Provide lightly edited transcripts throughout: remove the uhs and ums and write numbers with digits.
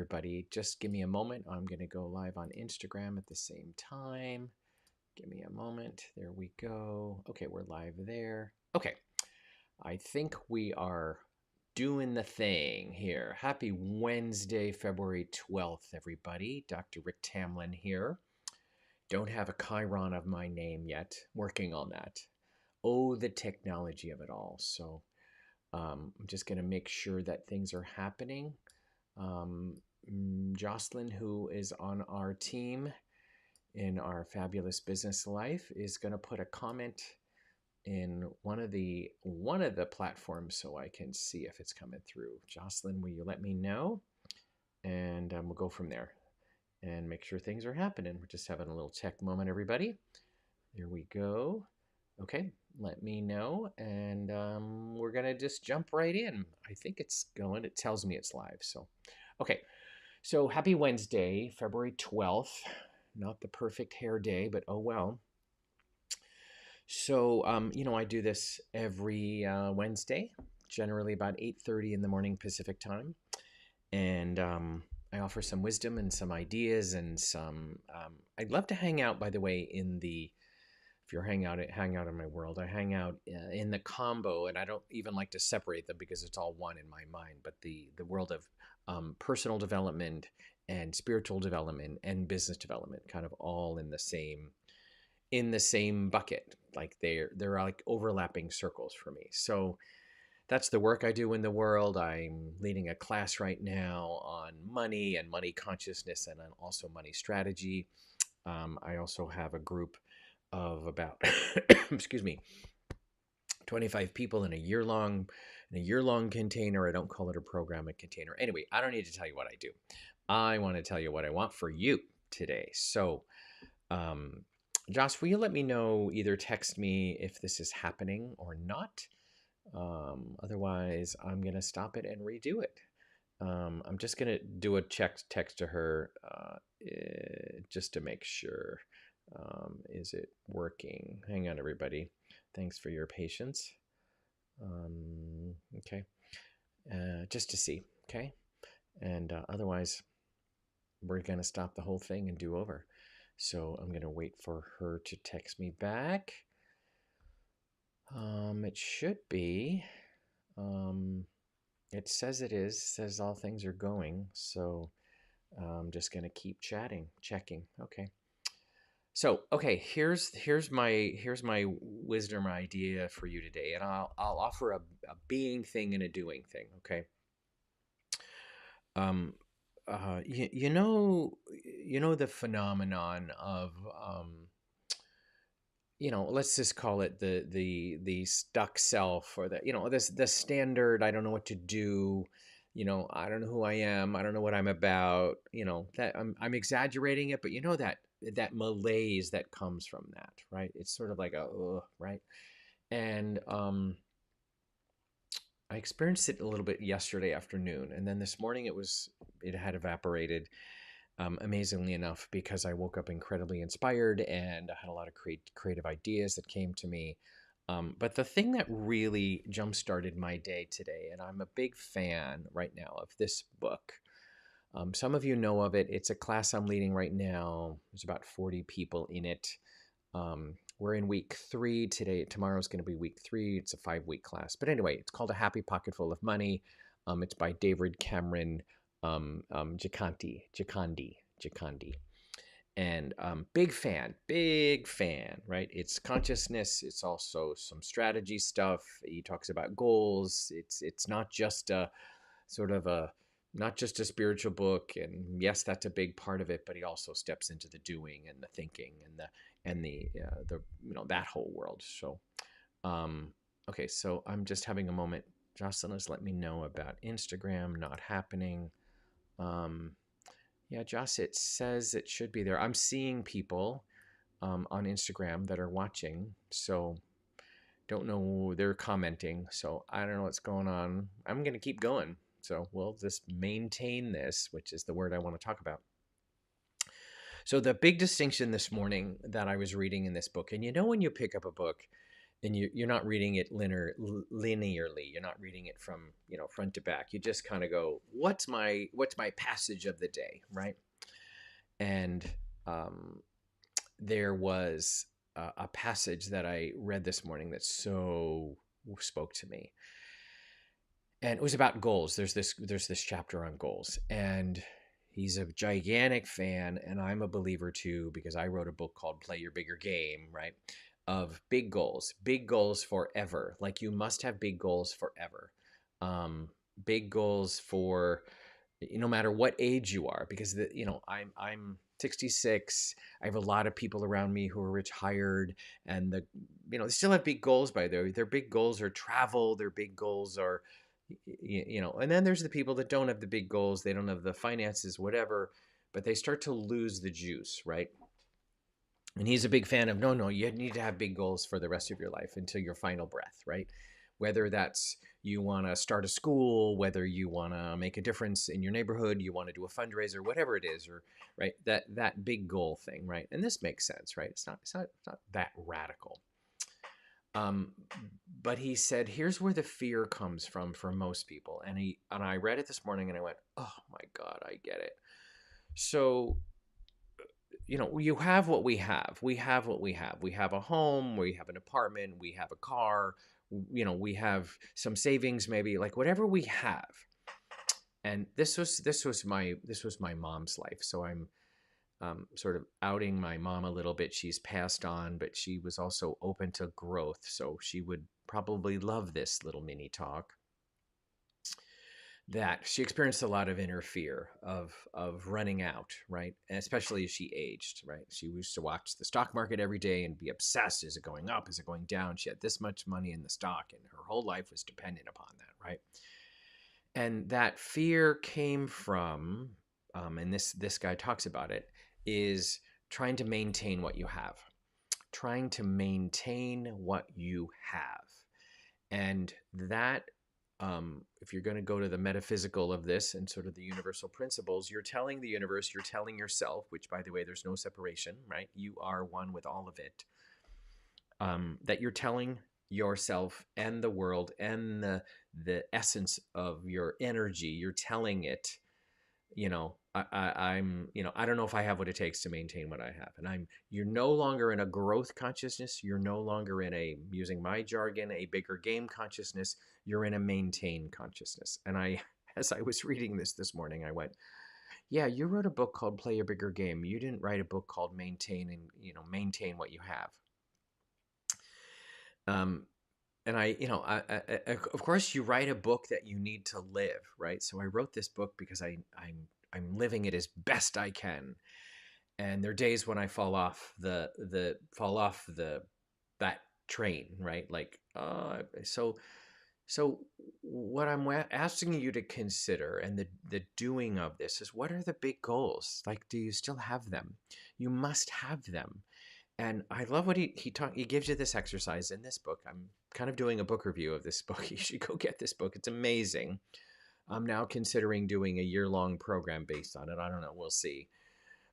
everybody. Just give me a moment. I'm going to go live on Instagram at the same time. Give me a moment. There we go. Okay, we're live there. Okay, I think we are doing the thing here. Happy Wednesday, February 12th, everybody. Dr. Rick Tamlin here. Don't have a Chiron of my name yet. Working on that. Oh, the technology of it all. So I'm just going to make sure that things are happening. Um, Jocelyn, who is on our team in our fabulous business life, is going to put a comment in one of the platforms so I can see if it's coming through. Jocelyn, will you let me know? And we'll go from there and make sure things are happening. We're just having a little tech moment, everybody. There we go. Okay, let me know, and we're gonna just jump right in. I think it's going. It tells me it's live. So, okay. So happy Wednesday, February 12th. Not the perfect hair day, but oh well. So, I do this every Wednesday, generally about 8:30 in the morning Pacific time, and I offer some wisdom and some ideas and some. I'd love to hang out, by the way, in the if you're hang out in my world. I hang out in the combo, and I don't even like to separate them because it's all one in my mind. But the world of personal development and spiritual development and business development, kind of all in the same bucket. Like they're like overlapping circles for me. So that's the work I do in the world. I'm leading a class right now on money and money consciousness, and on also money strategy. I also have a group of about excuse me 25 people in a year long container. I don't call it a program, a container. Anyway, I don't need to tell you what I do. I want to tell you what I want for you today. So um Josh, will you let me know, either text me if this is happening or not? Otherwise I'm gonna stop it and redo it. I'm just gonna do a text to her just to make sure. Is it working? Hang on, everybody. Thanks for your patience. Okay. Just to see. Okay. And otherwise, we're going to stop the whole thing and do over. So I'm going to wait for her to text me back. It should be. It says it is. Says all things are going. So I'm just going to keep checking. Okay. So, okay, here's my wisdom idea for you today, and I'll offer a being thing and a doing thing. Okay. Um, you know the phenomenon of let's just call it the stuck self, or this the standard. I don't know what to do. I don't know who I am. I don't know what I'm about. That I'm exaggerating it, but that malaise that comes from that, right? It's sort of like a ugh, right. And I experienced it a little bit yesterday afternoon, and then this morning it had evaporated, amazingly enough, because I woke up incredibly inspired and I had a lot of creative ideas that came to me. But the thing that really jump started my day today, and I'm a big fan right now of this book. Some of you know of it. It's a class I'm leading right now. There's about 40 people in it. We're in week 3 today. Tomorrow's going to be week 3. It's a 5-week class. But anyway, it's called A Happy Pocket Full of Money. It's by David Cameron Gikandi. And big fan, right? It's consciousness. It's also some strategy stuff. He talks about goals. It's not just a sort of a not just a spiritual book, and yes, that's a big part of it, but he also steps into the doing and the thinking and the that whole world. So okay, so I'm just having a moment. Jocelyn has let me know about Instagram not happening. Yeah, Joss, it says it should be there. I'm seeing people on Instagram that are watching, so don't know, they're commenting, so I don't know what's going on. I'm going to keep going. So we'll just maintain this, which is the word I want to talk about. So the big distinction this morning that I was reading in this book, and when you pick up a book, and you're not reading it linearly. You're not reading it from, front to back. You just kind of go, what's my passage of the day, right? And um, there was a passage that I read this morning that so spoke to me, and it was about goals. There's this chapter on goals, and he's a gigantic fan, and I'm a believer too because I wrote a book called Play Your Bigger Game, right? Of big goals forever. Like you must have big goals forever. Um, Big goals for no matter what age you are, because I'm 66. I have a lot of people around me who are retired, and they still have big goals. By their big goals are travel. Their big goals are and then there's the people that don't have the big goals, they don't have the finances, whatever, but they start to lose the juice, right? And he's a big fan of no, you need to have big goals for the rest of your life until your final breath, right? Whether that's you want to start a school, whether you want to make a difference in your neighborhood, you want to do a fundraiser, whatever it is, or right, that big goal thing, right? And this makes sense, right? It's not that radical. Um, but he said, here's where the fear comes from for most people. And I read it this morning and I went, oh my God, I get it. So, you have what we have. We have what we have. We have a home, we have an apartment, we have a car, we have some savings, maybe like whatever we have. And this was my mom's life. So I'm sort of outing my mom a little bit. She's passed on, but she was also open to growth. So she would probably love this little mini talk. That she experienced a lot of inner fear of running out, right? And especially as she aged, right? She used to watch the stock market every day and be obsessed. Is it going up? Is it going down? She had this much money in the stock, and her whole life was dependent upon that, right? And that fear came from, and this guy talks about it, is trying to maintain what you have, trying to maintain what you have. And that, if you're going to go to the metaphysical of this and sort of the universal principles, you're telling the universe, you're telling yourself, which by the way, there's no separation, right? You are one with all of it. That you're telling yourself and the world and the essence of your energy, you're telling it, I don't know if I have what it takes to maintain what I have. And you're no longer in a growth consciousness. You're no longer in using my jargon, a bigger game consciousness. You're in a maintain consciousness. And as I was reading this morning, I went, yeah, you wrote a book called Play a Bigger Game. You didn't write a book called Maintain and, maintain what you have. And of course, you write a book that you need to live, right? So I wrote this book because I'm living it as best I can, and there are days when I fall off that train, right? Like, so what I'm asking you to consider, and the doing of this, is what are the big goals? Like, do you still have them? You must have them. And I love what he gives you this exercise in this book. I'm kind of doing a book review of this book. You should go get this book. It's amazing. I'm now considering doing a year-long program based on it. I don't know. We'll see.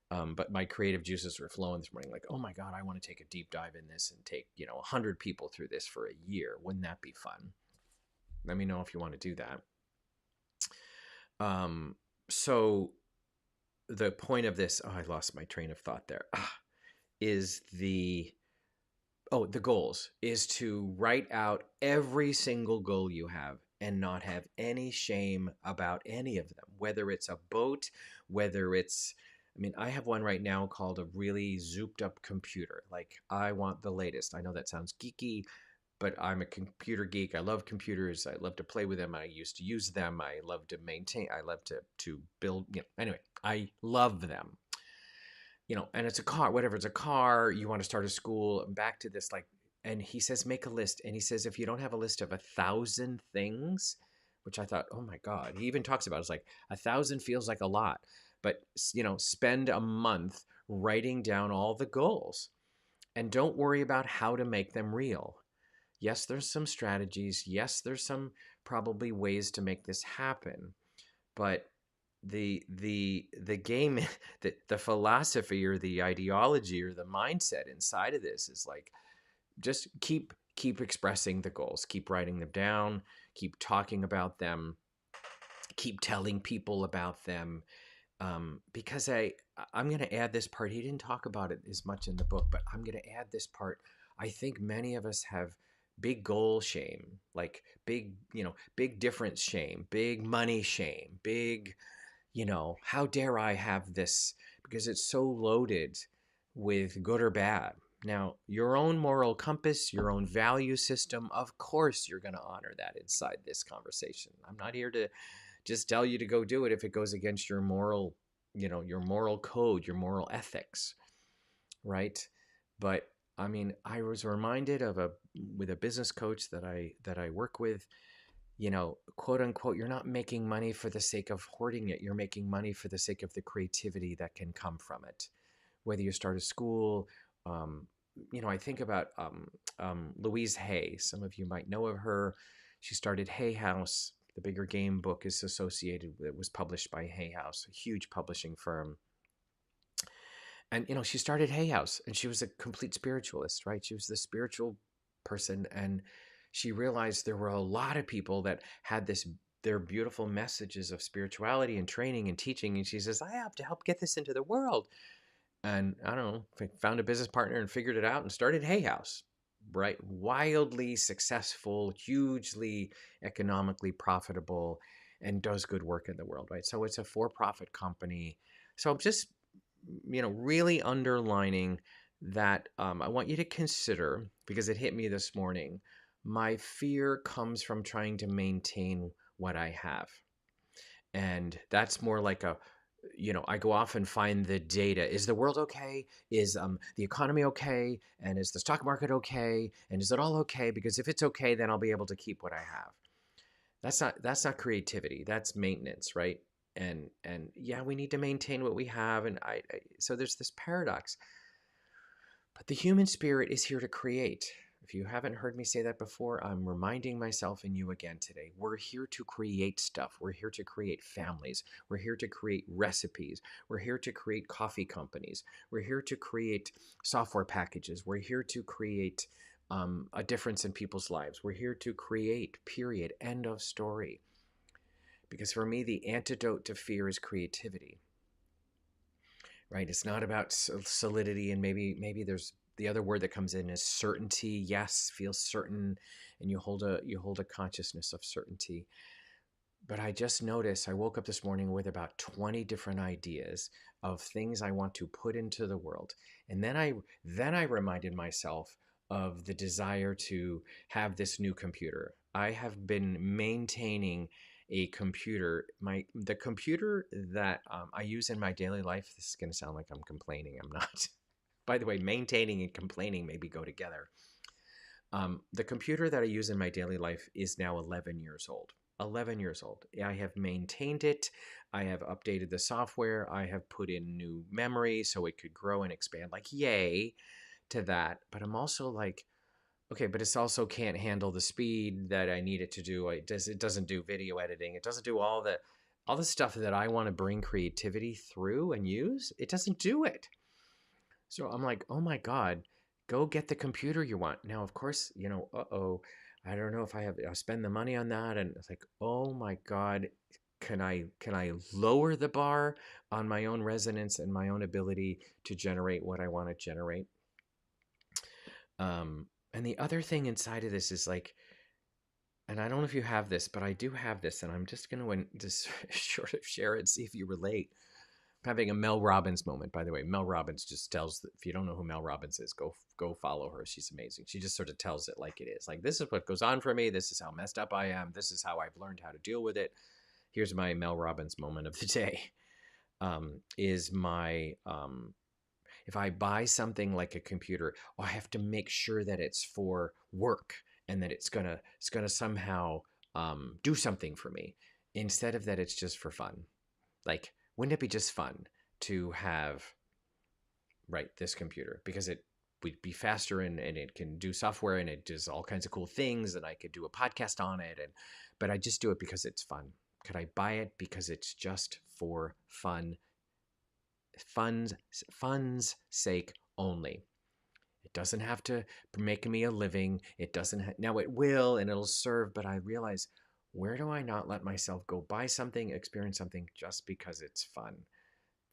But my creative juices were flowing this morning. Like, oh my God, I want to take a deep dive in this and take 100 people through this for a year. Wouldn't that be fun? Let me know if you want to do that. So the point of this, I lost my train of thought there. Is the goals is to write out every single goal you have and not have any shame about any of them, whether it's a boat, whether it's, I have one right now called a really zooped up computer. Like, I want the latest. I know that sounds geeky, but I'm a computer geek. I love computers. I love to play with them. I used to use them. I love to maintain. I love to build. Anyway, I love them. And it's a car, whatever. It's a car. You want to start a school. Back to this, like, and he says, make a list. And he says, if you don't have a list of 1,000 things, which I thought, oh my God, he even talks about, it's like 1,000 feels like a lot, but spend a month writing down all the goals and don't worry about how to make them real. Yes, there's some strategies. Yes, there's some probably ways to make this happen, but the game, the philosophy or the ideology or the mindset inside of this is like, just keep keep expressing the goals, keep writing them down, keep talking about them, keep telling people about them. Because I'm going to add this part. He didn't talk about it as much in the book, but I'm going to add this part. I think many of us have big goal shame, like big, big difference shame, big money shame, big, how dare I have this, because it's so loaded with good or bad. Now, your own moral compass, your own value system, of course, you're going to honor that inside this conversation. I'm not here to just tell you to go do it if it goes against your moral, your moral code, your moral ethics, right? But I mean, I was reminded of with a business coach that I work with, quote unquote, you're not making money for the sake of hoarding it. You're making money for the sake of the creativity that can come from it. Whether you start a school, I think about Louise Hay. Some of you might know of her. She started Hay House. The Bigger Game book is associated with it, was published by Hay House, a huge publishing firm. And, she started Hay House, and she was a complete spiritualist, right? She was the spiritual person, and she realized there were a lot of people that had their beautiful messages of spirituality and training and teaching. And she says, I have to help get this into the world. And I don't know, found a business partner and figured it out and started Hay House, right? Wildly successful, hugely economically profitable, and does good work in the world, right? So it's a for-profit company. So just, really underlining that I want you to consider, because it hit me this morning, my fear comes from trying to maintain what I have. And that's more like I go off and find the data. Is the world okay? Is the economy okay? And is the stock market okay? And is it all okay? Because if it's okay, then I'll be able to keep what I have. That's not creativity. That's maintenance, right? And yeah, we need to maintain what we have. And so there's this paradox. But the human spirit is here to create. If you haven't heard me say that before, I'm reminding myself and you again today. We're here to create stuff. We're here to create families. We're here to create recipes. We're here to create coffee companies. We're here to create software packages. We're here to create a difference in people's lives. We're here to create, period, end of story. Because for me, the antidote to fear is creativity. Right? It's not about solidity, and maybe there's the other word that comes in is certainty. Yes, feel certain, and you hold a consciousness of certainty. But I just noticed I woke up this morning with about 20 different ideas of things I want to put into the world. And then I reminded myself of the desire to have this new computer. I have been maintaining a computer. The computer that I use in my daily life. This is going to sound like I'm complaining. I'm not. By the way, maintaining and complaining maybe go together. The computer that I use in my daily life is now 11 years old. 11 years old. I have maintained it. I have updated the software. I have put in new memory so it could grow and expand. Like, yay to that. But I'm also like, okay, but it also can't handle the speed that I need it to do. It doesn't do video editing. It doesn't do all the stuff that I want to bring creativity through and use. It doesn't do it. So I'm like, oh my God, go get the computer you want. Now, of course, I don't know if I'll spend the money on that. And it's like, oh my God, can I lower the bar on my own resonance and my own ability to generate what I want to generate? And the other thing inside of this is like, and I don't know if you have this, but I do have this, and I'm just going to just sort of share it, see if you relate. I'm having a Mel Robbins moment, by the way. Mel Robbins just tells, if you don't know who Mel Robbins is, go follow her. She's amazing. She just sort of tells it like it is. Like, this is what goes on for me. This is how messed up I am. This is how I've learned how to deal with it. Here's my Mel Robbins moment of the day. If I buy something like a computer, I have to make sure that it's for work and that it's gonna somehow do something for me, instead of that it's just for fun. Like, wouldn't it be just fun to have, right, this computer, because it would be faster and it can do software and it does all kinds of cool things, and I could do a podcast on it, but I just do it because it's fun. Could I buy it because it's just for fun's sake only? It doesn't have to make me a living. It doesn't now it will and it'll serve, but I realize, where do I not let myself go buy something, experience something just because it's fun?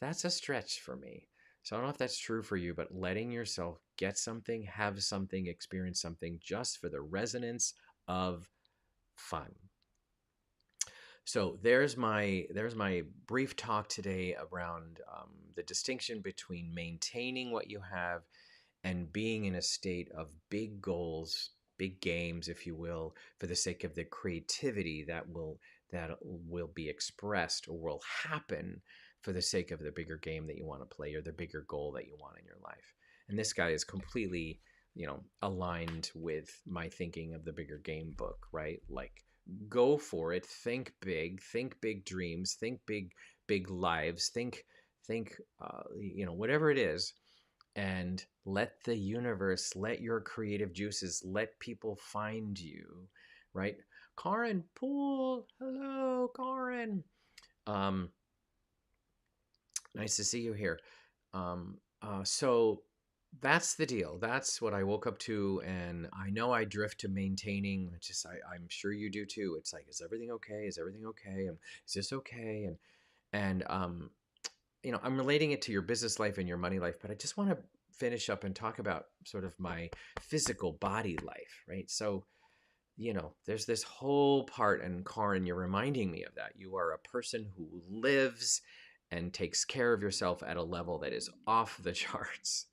That's a stretch for me. So I don't know if that's true for you, but letting yourself get something, have something, experience something just for the resonance of fun. So there's my brief talk today around the distinction between maintaining what you have and being in a state of big goals, big games, if you will, for the sake of the creativity that will be expressed or will happen for the sake of the bigger game that you want to play or the bigger goal that you want in your life. And this guy is completely, aligned with my thinking of the bigger game book, right? Like, go for it, think big dreams, think big lives, think whatever it is, and let the universe, let your creative juices, let people find you, right? Karin Poole, hello, Karin. Um, Nice to see you here. So that's the deal. That's what I woke up to, and I know I drift to maintaining. I'm sure you do too. It's like, is everything okay? Is everything okay? And is this okay? And I'm relating it to your business life and your money life, but I just want to finish up and talk about sort of my physical body life, right? So, there's this whole part, and Karin, you're reminding me of that. You are a person who lives and takes care of yourself at a level that is off the charts.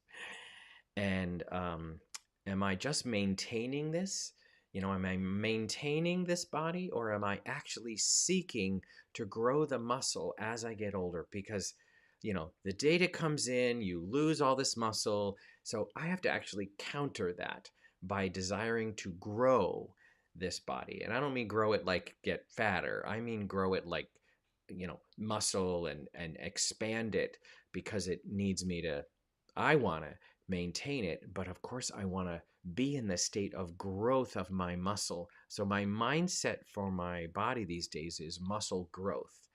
And am I just maintaining this? Am I maintaining this body, or am I actually seeking to grow the muscle as I get older? Because, the data comes in, you lose all this muscle. So I have to actually counter that by desiring to grow this body. And I don't mean grow it like get fatter. I mean grow it like, muscle and expand it, because it needs me to, I want to maintain it, but of course I want to be in the state of growth of my muscle. So my mindset for my body these days is muscle growth,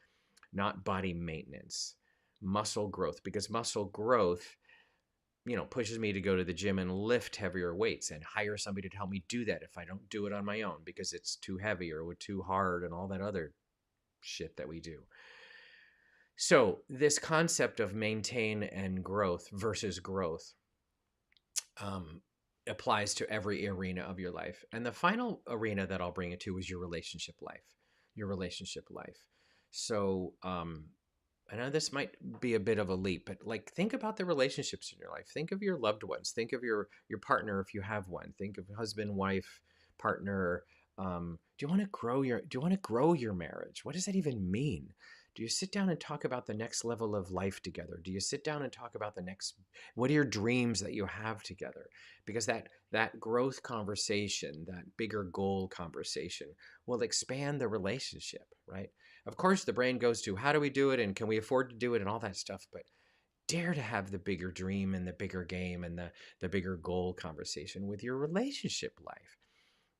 not body maintenance. Muscle growth, because muscle growth, pushes me to go to the gym and lift heavier weights and hire somebody to help me do that if I don't do it on my own because it's too heavy or too hard and all that other shit that we do. So this concept of maintain and growth versus growth um, applies to every arena of your life. And the final arena that I'll bring it to is your relationship life. Your relationship life. So I know this might be a bit of a leap, but like, think about the relationships in your life. Think of your loved ones. Think of your partner if you have one. Think of husband, wife, partner. Do you want to grow your marriage? What does that even mean? Do you sit down and talk about the next level of life together? Do you sit down and talk about what are your dreams that you have together? Because that growth conversation, that bigger goal conversation will expand the relationship, right? Of course, the brain goes to, how do we do it, and can we afford to do it, and all that stuff. But dare to have the bigger dream and the bigger game and the bigger goal conversation with your relationship life.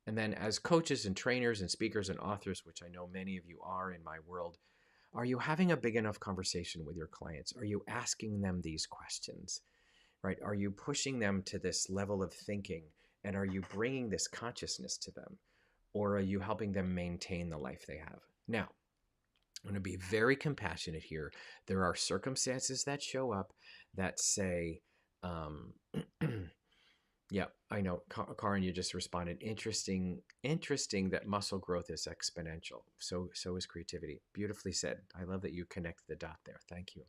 And then, as coaches and trainers and speakers and authors, which I know many of you are in my world, are you having a big enough conversation with your clients? Are you asking them these questions, right? Are you pushing them to this level of thinking, and are you bringing this consciousness to them, or are you helping them maintain the life they have? Now, I'm going to be very compassionate here. There are circumstances that show up that say, um, yeah, I know, Karin, you just responded. Interesting that muscle growth is exponential. So is creativity. Beautifully said. I love that you connect the dot there. Thank you.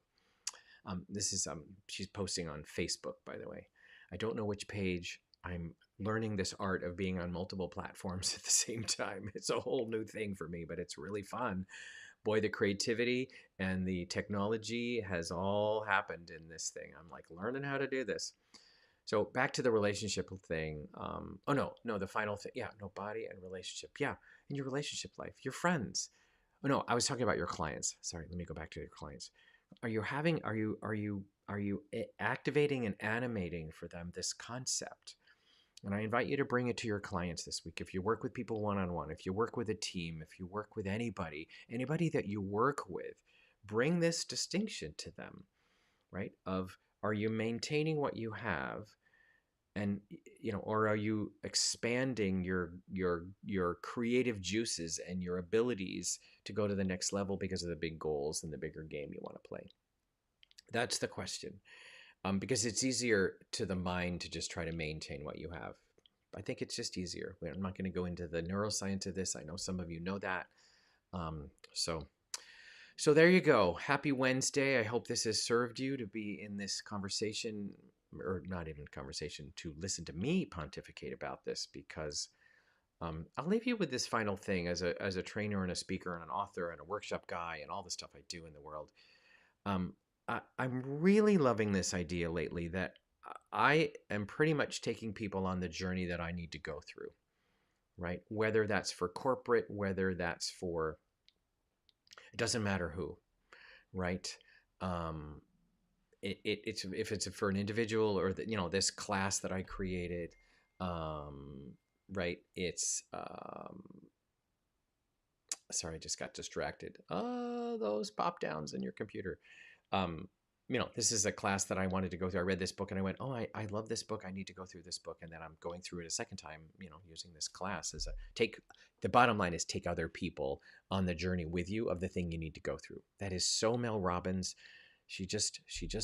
This is she's posting on Facebook, by the way. I don't know which page. I'm learning this art of being on multiple platforms at the same time. It's a whole new thing for me, but it's really fun. Boy, the creativity and the technology has all happened in this thing. I'm like learning how to do this. So back to the relationship thing. Oh no, the final thing. Yeah, no, body and relationship. Yeah, in your relationship life, your friends. Oh no, I was talking about your clients. Sorry, let me go back to your clients. Are you activating and animating for them this concept? And I invite you to bring it to your clients this week. If you work with people one-on-one, if you work with a team, if you work with anybody that you work with, bring this distinction to them, right? Of, are you maintaining what you have, And or are you expanding your creative juices and your abilities to go to the next level because of the big goals and the bigger game you want to play? That's the question. Because it's easier to the mind to just try to maintain what you have. I think it's just easier. I'm not going to go into the neuroscience of this. I know some of you know that. Um, so so there you go. Happy Wednesday. I hope this has served you to be in this conversation, or not even conversation, to listen to me pontificate about this, because I'll leave you with this final thing as a trainer and a speaker and an author and a workshop guy and all the stuff I do in the world. Um, I'm really loving this idea lately that I am pretty much taking people on the journey that I need to go through, right? Whether that's for corporate, whether that's for, it doesn't matter who, right? Um, it's if it's for an individual or this class that I created, right? It's sorry, I just got distracted. Oh, those pop downs in your computer. Um, this is a class that I wanted to go through. I read this book and I went, oh, I love this book. I need to go through this book. And then I'm going through it a second time, using this class as a take. The bottom line is take other people on the journey with you of the thing you need to go through. That is so Mel Robbins. She just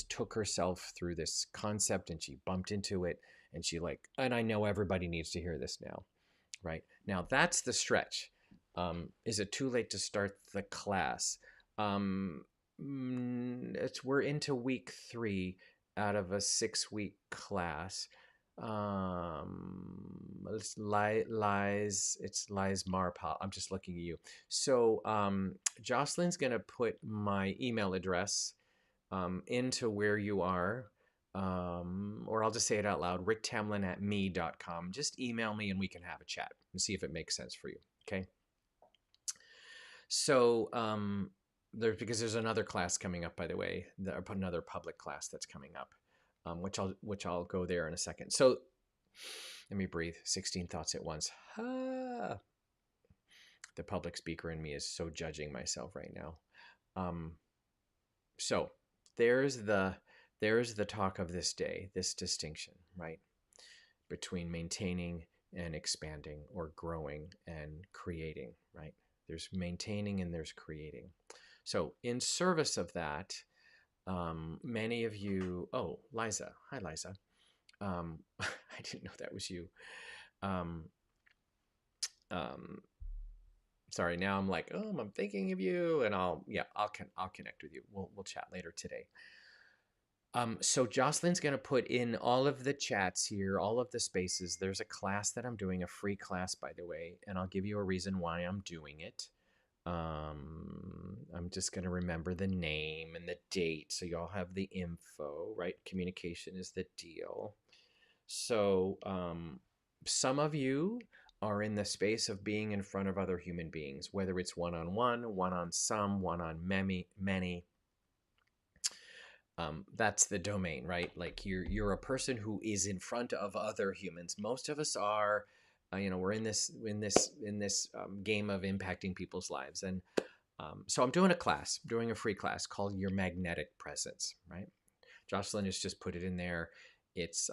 took herself through this concept and she bumped into it and and I know everybody needs to hear this now, right? Now that's the stretch. Is it too late to start the class? We're into week 3 out of a 6-week class. It's Lies Marpal. I'm just looking at you. So Jocelyn's gonna put my email address into where you are. Or I'll just say it out loud, ricktamlin@me.com. Just email me and we can have a chat and see if it makes sense for you. Okay. So because there's another class coming up, by the way, another public class that's coming up, which I'll go there in a second. So let me breathe. 16 thoughts at once. Ah. The public speaker in me is so judging myself right now. So there's the talk of this day, this distinction, right, between maintaining and expanding, or growing and creating, right? There's maintaining and there's creating. So in service of that, many of you, oh, Liza, hi, Liza. I didn't know that was you. Sorry, now I'm like, oh, I'm thinking of you, and I'll connect with you. We'll chat later today. So Jocelyn's going to put in all of the chats here, all of the spaces. There's a class that I'm doing, a free class, by the way, and I'll give you a reason why I'm doing it. I'm just going to remember the name and the date so y'all have the info, right? Communication is the deal. So some of you are in the space of being in front of other human beings, whether it's one-on-one, one-on-some, one-on-many. That's the domain, right? Like you're a person who is in front of other humans. Most of us are, we're in this game of impacting people's lives, and so I'm doing a free class called Your Magnetic Presence, right? Jocelyn has just put it in there. It's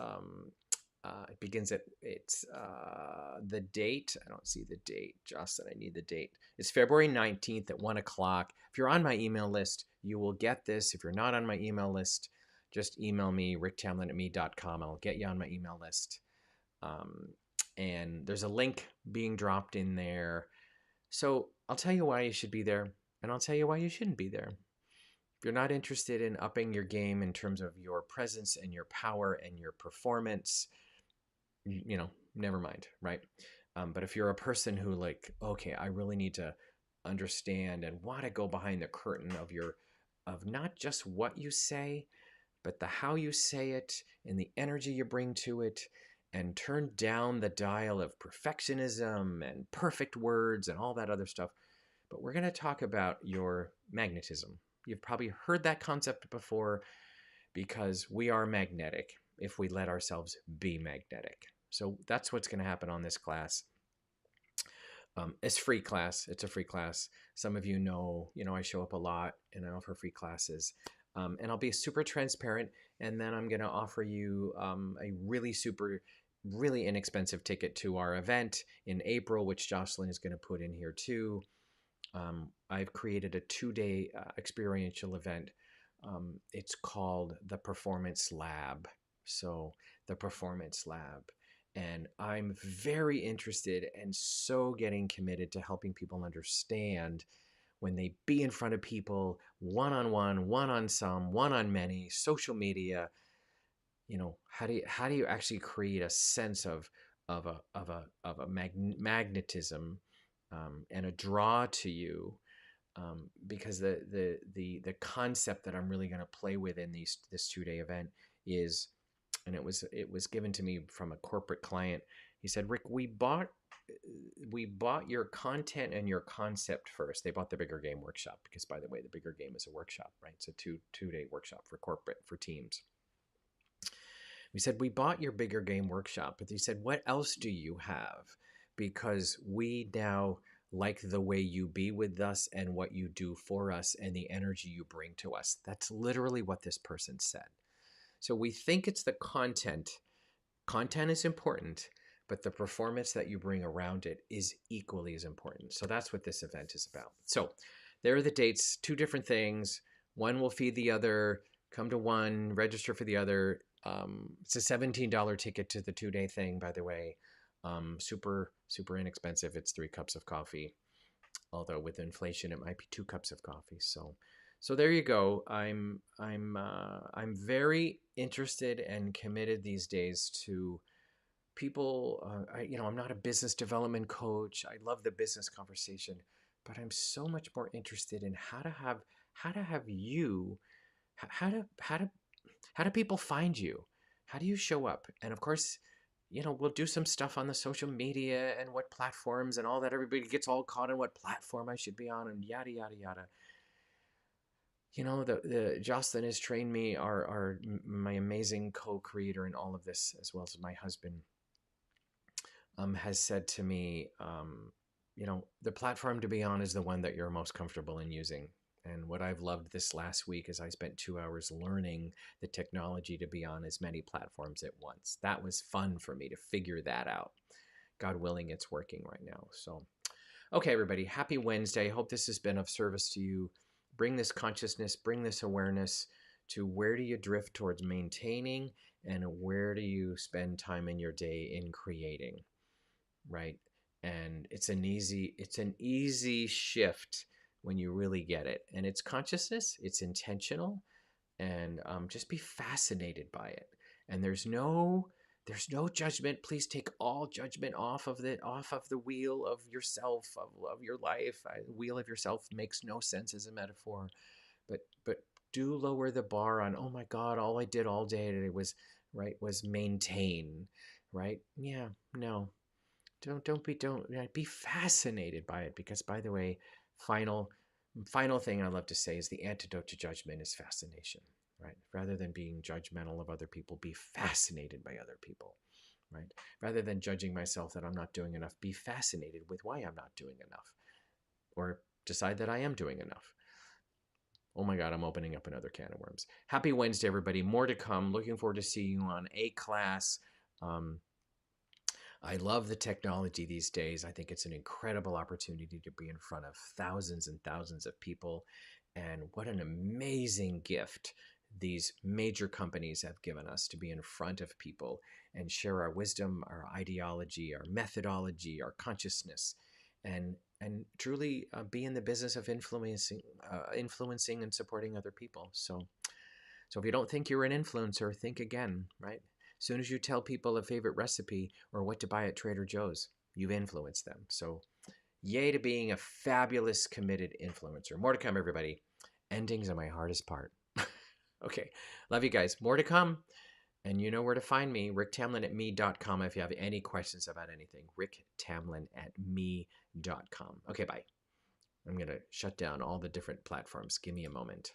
it begins at the date. I don't see the date, Jocelyn. I need the date. It's February 19th at 1 o'clock. If you're on my email list, you will get this. If you're not on my email list, just email me, ricktamlin@me.com. I'll get you on my email list. And there's a link being dropped in there. So I'll tell you why you should be there, and I'll tell you why you shouldn't be there. If you're not interested in upping your game in terms of your presence and your power and your performance, never mind, right? But if you're a person who okay, I really need to understand and want to go behind the curtain of not just what you say, but the how you say it and the energy you bring to it, and turn down the dial of perfectionism and perfect words and all that other stuff. But we're going to talk about your magnetism. You've probably heard that concept before, because we are magnetic if we let ourselves be magnetic. So that's what's going to happen on this class. It's free class. It's a free class. Some of you know, I show up a lot and I offer free classes. And I'll be super transparent. And then I'm going to offer you a really inexpensive ticket to our event in April, which Jocelyn is going to put in here too. I've created a 2-day experiential event. It's called the Performance Lab. So, the Performance Lab. And I'm very interested and so getting committed to helping people understand when they be in front of people, one on one on some, one on many, social media. How do you actually create a sense of a magnetism and a draw to you, because the concept that I'm really going to play with in this 2-day event is, and it was given to me from a corporate client. He said, Rick, we bought your content and your concept first. They bought the Bigger Game workshop because, by the way, the Bigger Game is a workshop, right? It's a two-day workshop for corporate, for teams. We said, we bought your Bigger Game workshop, but they said, what else do you have? Because we now like the way you be with us and what you do for us and the energy you bring to us. That's literally what this person said. So we think it's the content. Content is important, but the performance that you bring around it is equally as important. So that's what this event is about. So there are the dates, 2 different things. One will feed the other. Come to one, register for the other. It's a $17 ticket to the 2-day thing, by the way. Super, super inexpensive. It's 3 cups of coffee. Although with inflation, it might be 2 cups of coffee. So there you go. I'm very interested and committed these days to people. I'm not a business development coach. I love the business conversation, but I'm so much more interested in how to have you, how do people find you? How do you show up? And of course, we'll do some stuff on the social media and what platforms and all that. Everybody gets all caught in what platform I should be on and yada, yada, yada. The Jocelyn has trained me, my amazing co-creator in all of this, as well as my husband, has said to me, the platform to be on is the one that you're most comfortable in using. And what I've loved this last week is I spent 2 hours learning the technology to be on as many platforms at once. That was fun for me to figure that out. God willing, it's working right now. So, okay, everybody, happy Wednesday. Hope this has been of service to you. Bring this consciousness, bring this awareness to where do you drift towards maintaining and where do you spend time in your day in creating, right? And it's an easy shift when you really get it. And it's consciousness, it's intentional, and just be fascinated by it. And there's no judgment. Please take all judgment off of the wheel of yourself, of your life. The wheel of yourself makes no sense as a metaphor, but do lower the bar on, oh my God, all I did all day today was maintain, right? Yeah, no. Don't be fascinated by it, because, by the way, final thing I love to say is the antidote to judgment is fascination, right? Rather than being judgmental of other people, be fascinated by other people, right? Rather than judging myself that I'm not doing enough, be fascinated with why I'm not doing enough, or decide that I am doing enough. Oh my God, I'm opening up another can of worms. Happy Wednesday, everybody. More to come. Looking forward to seeing you on A Class. I love the technology these days. I think it's an incredible opportunity to be in front of thousands and thousands of people. And what an amazing gift these major companies have given us to be in front of people and share our wisdom, our ideology, our methodology, our consciousness, and truly be in the business of influencing and supporting other people. So if you don't think you're an influencer, think again, right? As soon as you tell people a favorite recipe or what to buy at Trader Joe's, you've influenced them. So yay to being a fabulous, committed influencer. More to come, everybody. Endings are my hardest part. Okay. Love you guys. More to come. And you know where to find me, ricktamlin@me.com, if you have any questions about anything. ricktamlin@me.com. Okay, bye. I'm going to shut down all the different platforms. Give me a moment.